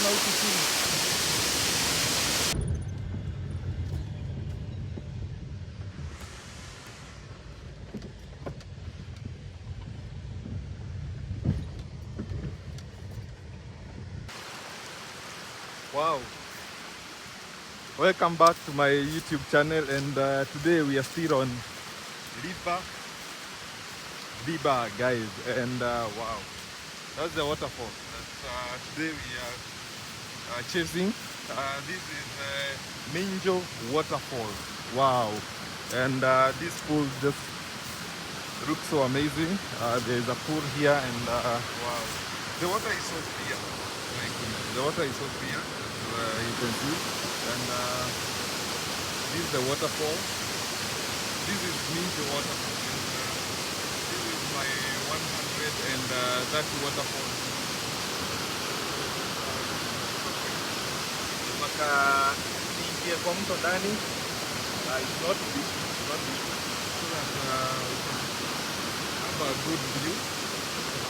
how to swim. Wow. Welcome back to my YouTube channel, and today we are still on River Thiba, guys, and wow, that's the waterfall that today we are chasing. This is Minjo waterfall. Wow. And this pool just looks so amazing. There is a pool here, and wow, the water is so clear. My goodness, the water is so clear, as you can see. And this is the waterfall. This is Minjo waterfall, and this is my 130 waterfall. Mpaka niingie kwa mto ndani. It's not big, so that we can have a good view. So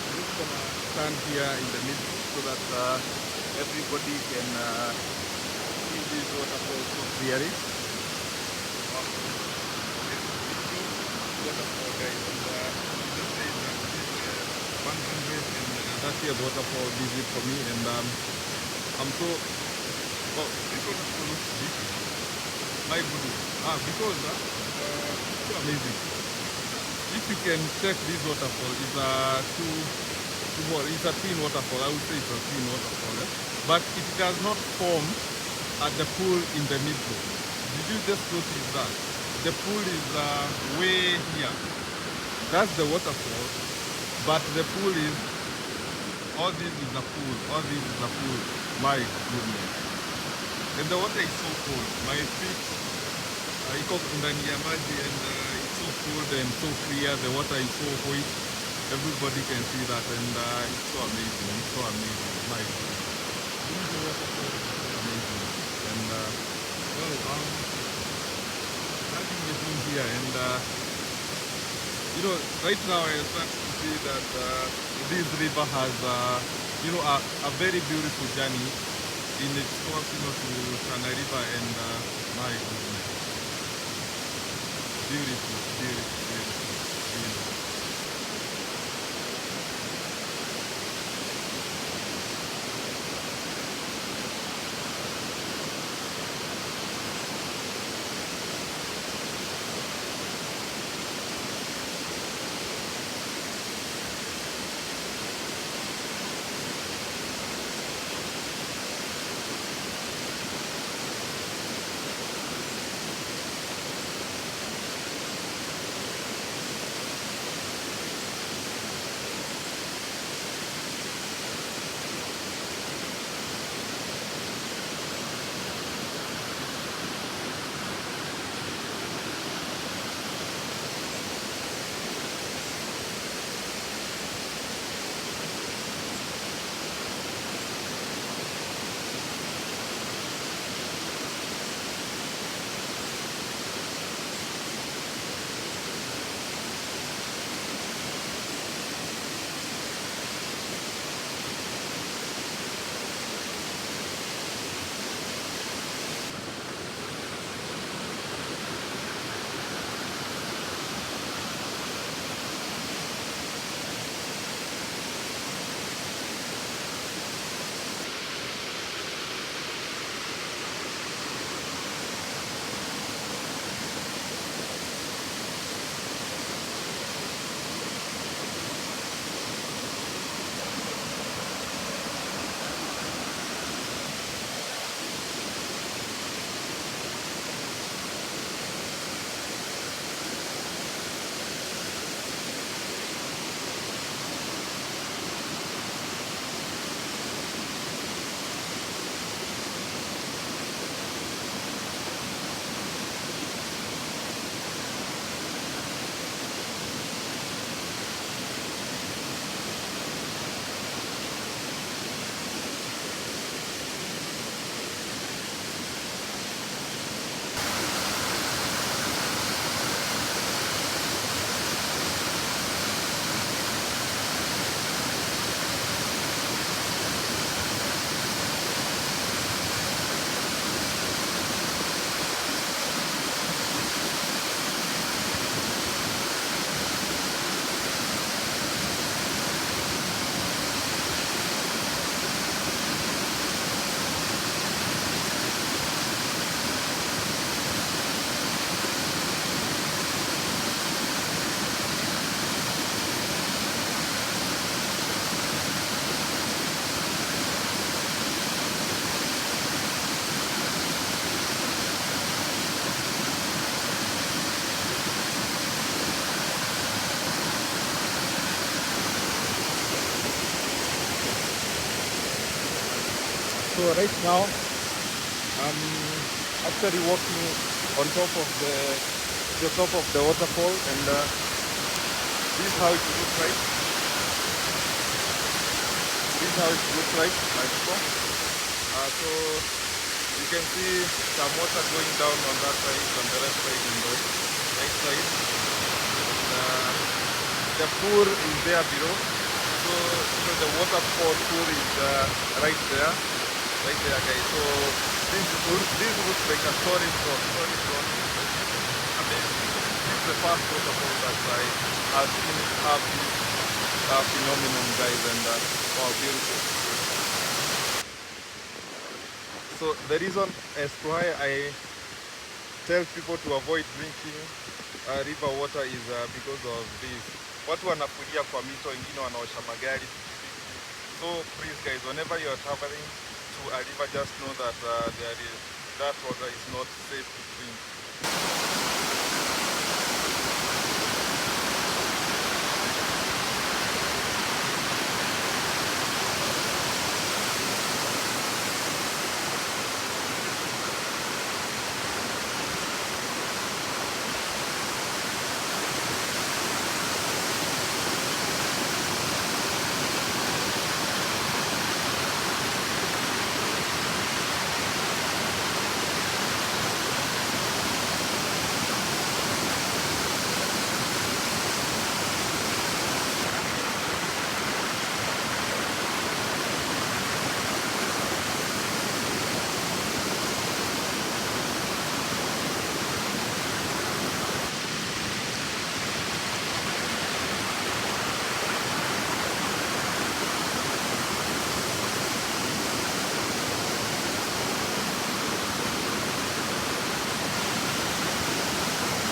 we're just gonna stand here in the middle so that everybody can see this waterfall so clearly. Wow. This is waterfall, guys, and this is 130th waterfall visit for me, and I'm so. Oh, this waterfall looks deep. My goodness. Because it's so amazing. If you can check this waterfall, it's a twin waterfall. I would say it's a twin waterfall. But it does not form at the pool in the middle. Did you just notice that? The pool is way here. That's the waterfall. But the pool is, all this is a pool. All this is a pool. My goodness. And the water is so cold. My feet iko ndani ya maji, and it's so cold and so clear. The water is so white. Everybody can see that, and it's so amazing. It's so amazing. My goodness. This is the waterfall. It's amazing. And well, nothing is in here, and you know, right now I start to see that this river has a very beautiful journey in its course, to Tana River, and my goodness, beautiful, beautiful, beautiful, beautiful. So right now I'm actually walking on top of the waterfall, and this is how it looks like. This is how it looks like, my people. So you can see some water going down on that side, on the left side and the right side. And, the pool is there below. So the waterfall pool is right there, guys. So this looks like a storage zone. Amazing. This is the first waterfall that I have seen have this phenomenon, guys, and wow, beautiful. So the reason as to why I tell people to avoid drinking river water is because of this. Watu wanakulia kwa mito, wengine wanaosha magari. So please guys, whenever you are traveling to a river, just know that that water is not safe to drink.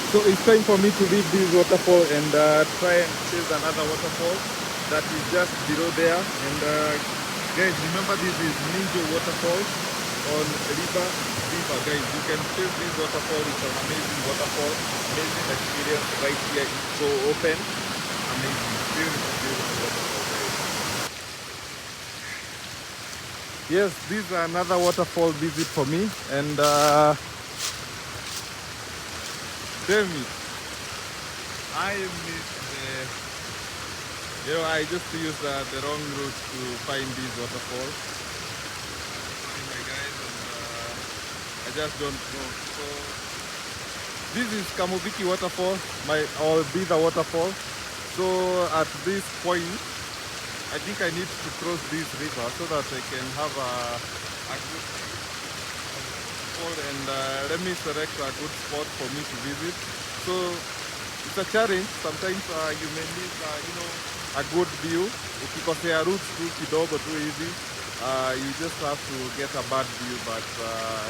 So it's time for me to leave this waterfall and try and chase another waterfall that is just below there. And guys, remember this is Ninja Waterfall on River. Guys, you can chase this waterfall. It's an amazing waterfall, amazing experience right here. It's so open, amazing, beautiful waterfall, guys. Yes, this is another waterfall visit for me, and damn it, I missed I just used the wrong route to find these waterfalls. Sorry my guys, and I just don't know. So this is Kamubiki waterfall, or Thiba waterfall. So at this point, I think I need to cross this river so that I can have a good fall, and let me select a good spot for me to visit. So it's a challenge. Sometimes you may miss a good view. Ukikosea routes tu kidogo tu hivi, you just have to get a bad view, but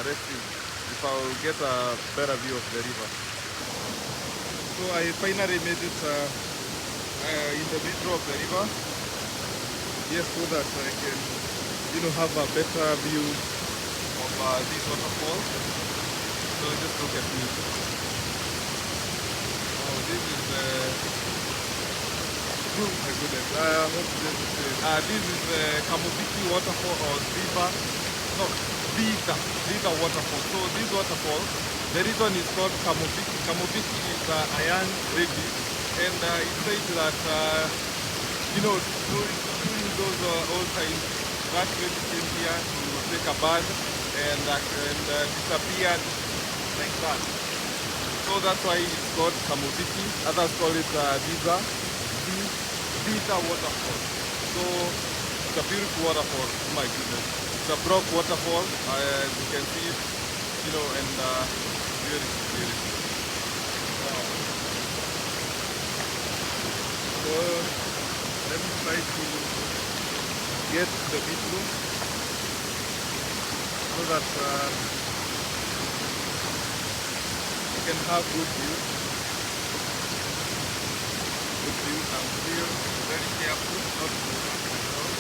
let's see if I will get a better view of the river. So I finally made it in the middle of the river. Yes, so that I can have a better view of this waterfall. So just look at me. Oh, this is oh my goodness. This is Kamubiki waterfall, or Thiba waterfall. So this waterfall, the reason it's called Kamubiki. Kamubiki is a young lady, and it says that during those old times, that lady came here to take a bath and disappeared like that. So that's why it's called Kamubiki. Others call it Thiba waterfall. So it's a beautiful waterfall. Oh my goodness. It's a brook waterfall, as you can see it, and beautiful. Wow. So let me try to get the video so that you can have good view. I'm still very careful not to run myself.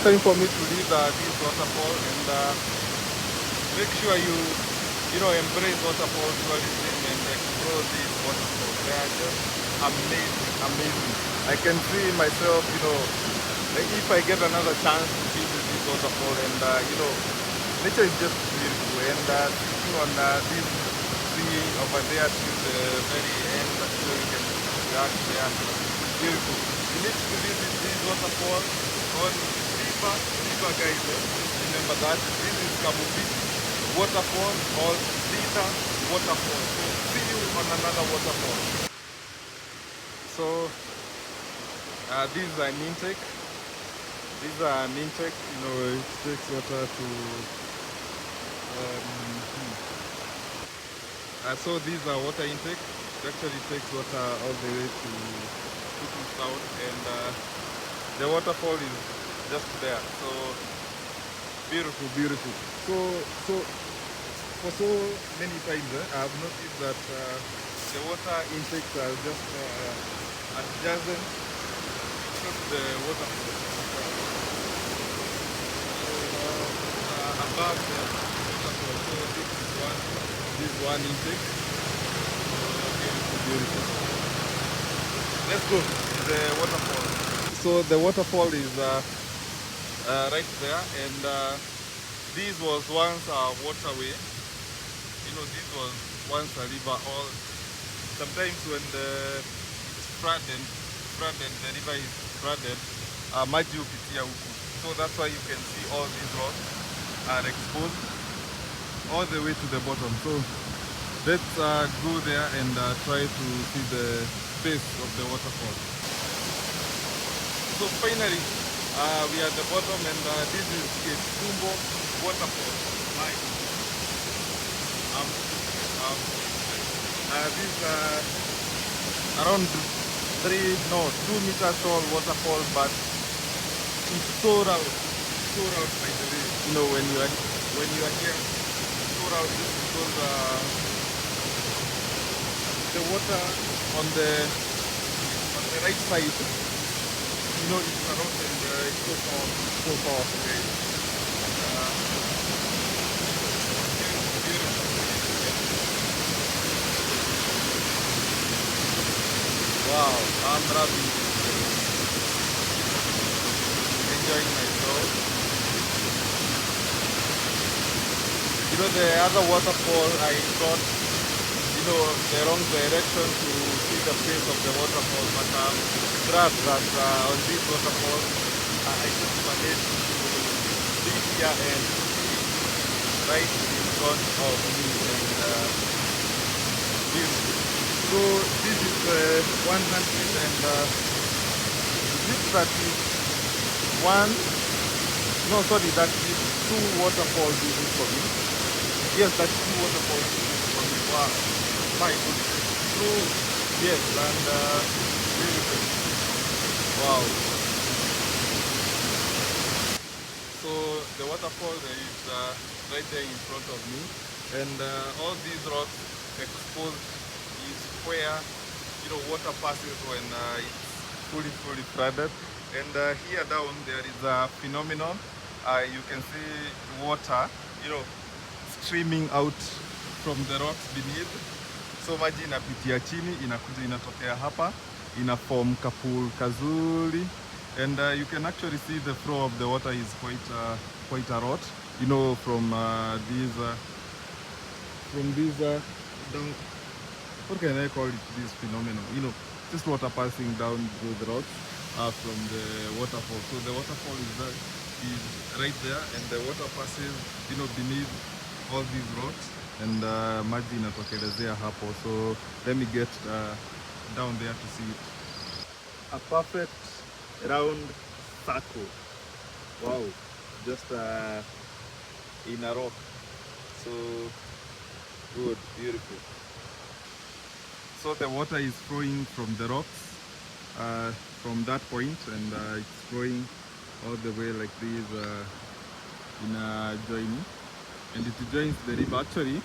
time for me to leave this waterfall, and make sure you know, embrace waterfall tourism and explore these waterfalls. They are just amazing, amazing. I can see myself, you know, like if I get another chance to visit this waterfall, and you know, nature is just beautiful, and sitting on this sea over there to the very end, you know, you can relax there. Beautiful. You need to visit this waterfall on Thiba guys. Remember that this is Kabupiti waterfall or Thiba waterfall. So see you on another waterfall. So these are an intake. These are an intake. You know, it takes water to. So these are water intake. It actually takes water all the way to south, and the waterfall is just there. So beautiful, beautiful. So for so many times, I've noticed that the water intakes are just adjacent to the waterfall. Above the waterfall. So this is one intake. Beautiful, beautiful. Let's go to the waterfall. So the waterfall is right there, and this was once a waterway. You know, this was once a river. Or sometimes when it's flooded, the river is flooded, maji hupitia huku. So that's why you can see all these rocks are exposed all the way to the bottom. So let's go there and try to see the base of the waterfall. So finally, we are at the bottom, and this is Kirinyaga waterfall. This around 2 meters tall waterfall, but it's so loud. So loud, by the way. You know, when you are here, it's so loud just because the water on the right side, you know, it's a rock, and it's so powerful. Okay? Beautiful. Wow, I'm loving it. Enjoying myself. You know, the other waterfall, I thought, you know, the wrong direction to see the face of the waterfall, but I'm glad that on this waterfall I just managed to be here and see right in front of me, and beautiful. So this is 100, and this that is one, no sorry, that is 2 waterfalls this is for me. Yes, that's 2 waterfalls this is for me. Wow, my goodness. So yes, and beautiful. Wow. So the waterfall is right there in front of me, and all these rocks exposed is where, you know, water passes when it's fully flooded. And here down there is a phenomenon. You can see water, you know, streaming out from the rocks beneath. So maji inapitia chini, inakuja inatokea hapa, ina form kapul kazuri, and you can actually see the flow of the water is quite a lot. You know, from these down. What can I call it? This phenomenon, you know, just water passing down through the rocks from the waterfall. So the waterfall is right there, and the water passes, you know, beneath all these rocks, and maji inatokelezea hapo. So let me get down there to see it. A perfect round circle. Wow, just in a rock. So good, beautiful. So the water is flowing from the rocks, from that point, and it's flowing all the way like this in a joining, and it joins the river. Actually,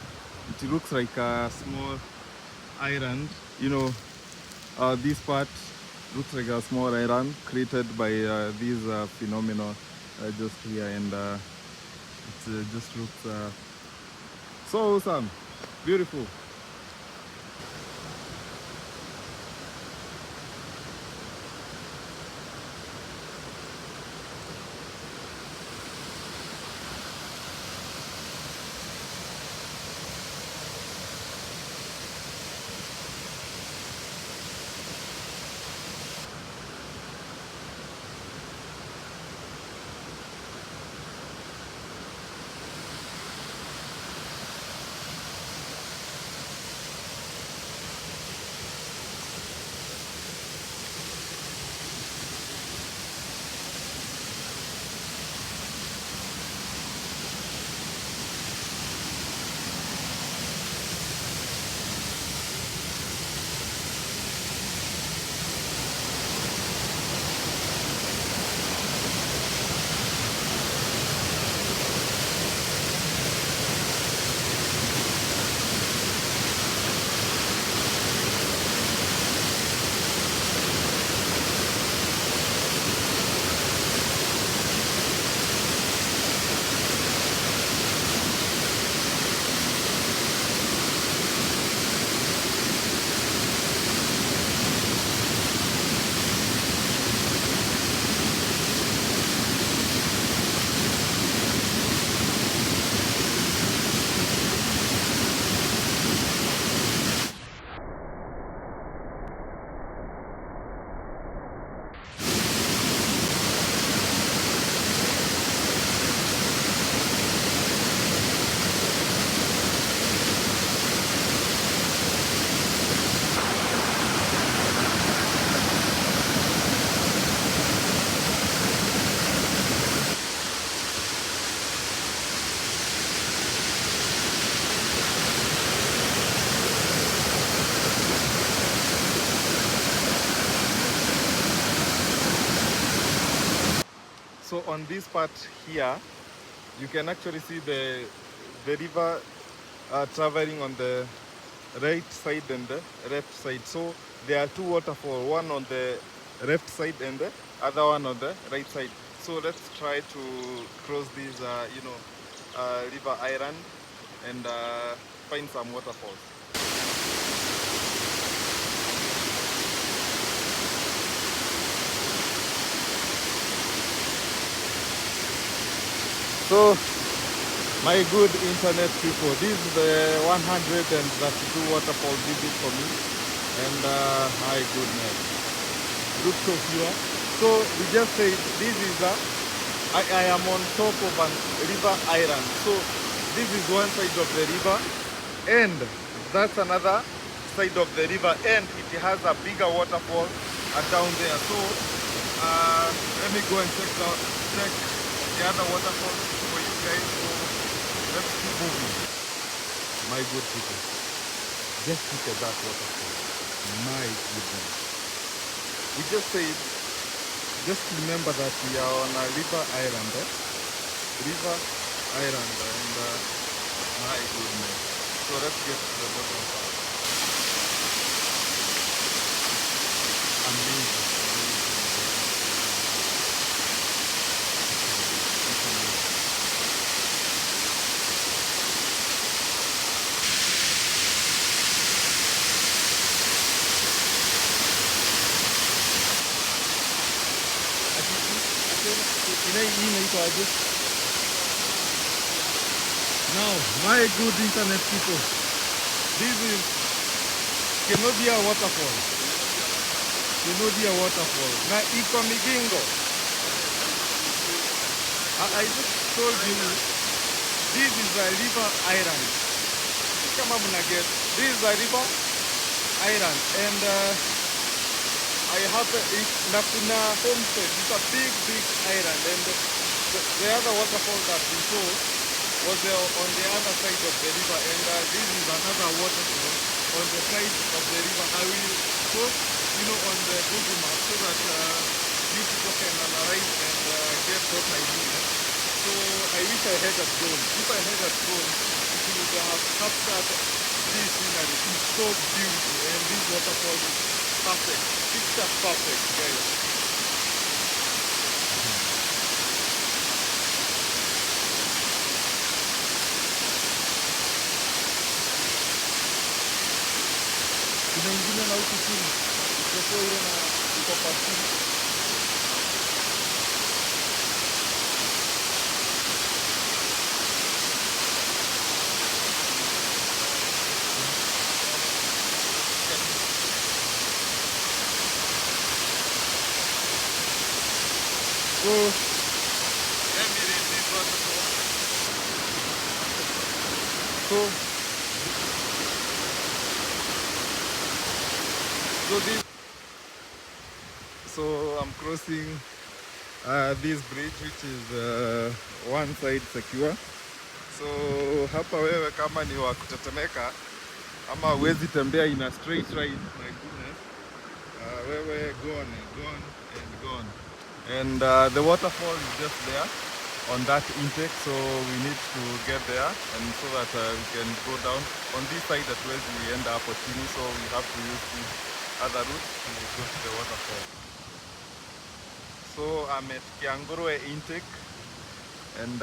it looks like a small island. You know, this part looks like a small island created by these phenomena, just here, and it just looks so awesome, beautiful. So on this part here, you can actually see the river traveling on the right side and the left side. So there are two waterfalls, one on the left side and the other one on the right side. So let's try to cross this, river island and find some waterfalls. So, my good internet people, this is the 132 waterfall visit for me, and my goodness, looks so pure. So we just said this is I am on top of a river island. So this is one side of the river, and that's another side of the river, and it has a bigger waterfall down there. So let me go and check the other waterfall for you guys. So let's keep moving. My good people, just look at that waterfall. My goodness. We just said, just remember that we are on a river island. River island, and my goodness. So let's get to the bottom part. Amazing. Now, my good internet people, this is Kirinyaga waterfall. Kirinyaga waterfall. Na iko Migingo. I just told you, this is a river island. Kama mnaget, this is a river island, and I have Nakuna homestead. It's a big island, and the other waterfall that we saw was on the other side of the river, and this is another waterfall on the side of the river. I will post, on the Google map so that you people can analyze and get what I mean. So I wish I had a drone. If I had a drone, it would have captured this scenery. It's so beautiful, and this waterfall is perfect. Picture perfect, guys. kuna ingine na huku chini. Iko ile na iko kwa chini. So let me read this waterfall. So I'm crossing this bridge which is one side secure. So hapa wewe kama ni wa kutetemeka ama huwezi tembea in a straight line, my goodness, wewe gone. And the waterfall is just there on that intake, so we need to get there and so that we can go down on this side. That way we end up chini, so we have to use this other route to go to the waterfall. So I'm at Kiangurwe intake and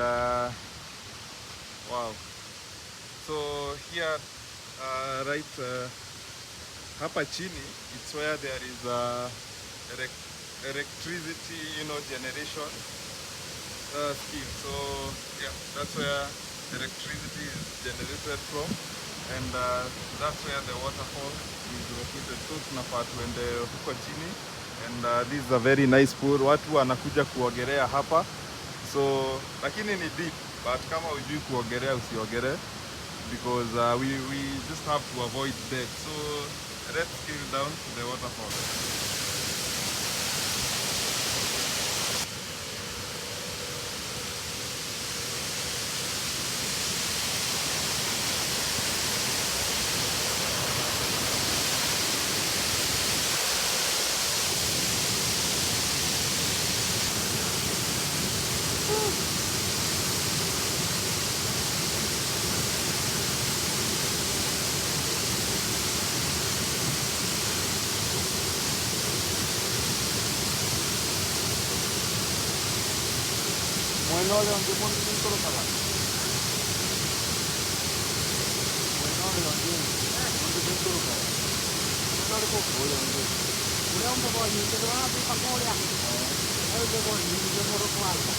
wow, so here right hapa chini, it's where there is electricity, generation scheme. So yeah, that's where electricity is generated from, and that's where the waterfall is located. So tunafaa tuende huko chini, and this is a very nice pool. Watu wanakuja kuogelea hapa, so lakini ni deep, but kama hujui kuogelea usiogelee, because we just have to avoid death. So let's scale down to the waterfall. Bueno, ¿de dónde ponen el colocado? Bueno, ¿de dónde? ¿Dónde ponen el colocado? No le puedo, ¿de dónde? Una un poco de que van a pipa cola. Hay un poco de morro con algo.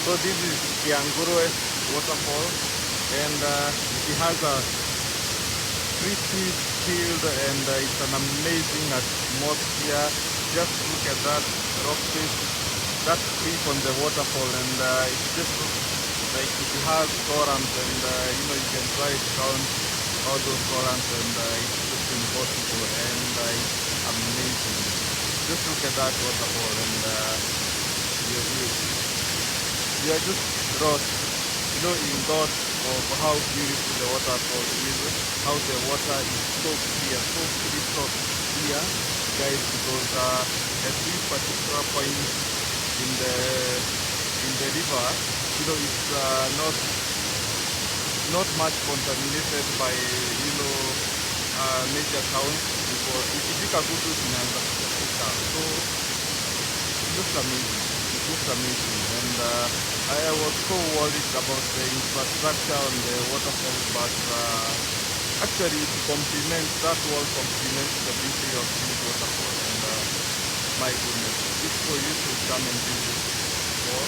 So this is Kiangurwe waterfall, and it has a pretty field, and it's an amazing atmosphere. Just look at that rock face, that cliff on the waterfall, and it just looks like it has corals, and you can try to count all those corals, and it's just impossible, and it's amazing. Just look at that waterfall, and you are just lost, in thought of how beautiful the waterfall is, how the water is so clear, so crystal clear, guys, because at this particular point in the river, it's not much contaminated by major towns, because ikifika kutu zinaanza kufika. So looks amazing. It looks amazing. And I was so worried about the infrastructure on the waterfall, but actually it complements, that wall complements the beauty of this waterfall. And my goodness, it's for you to come and visit. Or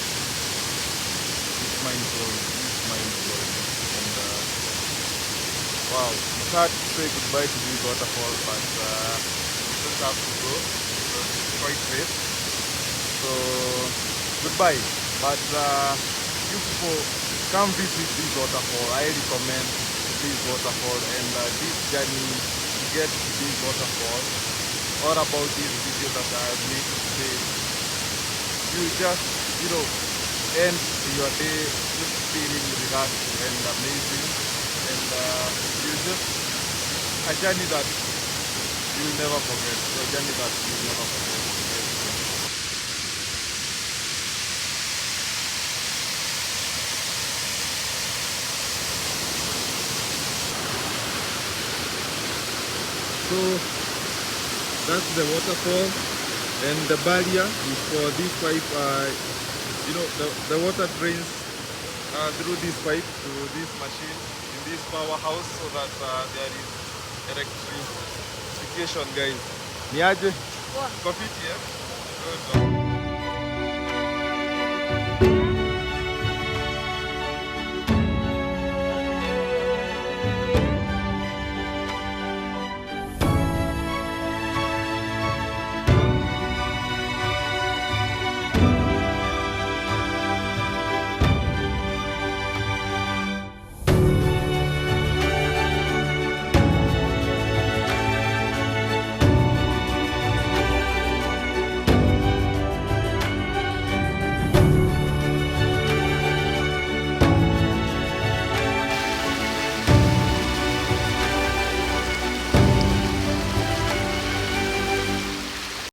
it's mind-blowing. It's mind-blowing. And wow, it's hard to say goodbye to this waterfall, but we just have to go because it's quite late. So goodbye. But you people come visit this waterfall. I recommend this waterfall, and this journey to get to this waterfall, or about this video that I have made today, you just, you know, end your day just feeling relaxed and amazing, and you just a journey that you will never forget. A journey that you will never forget. So that's the waterfall, and the barrier is for this pipe. You know, the water drains through this pipe to this machine in this powerhouse, so that there is electrification, guys. Niaje? Kwa fiti, yeah? Good.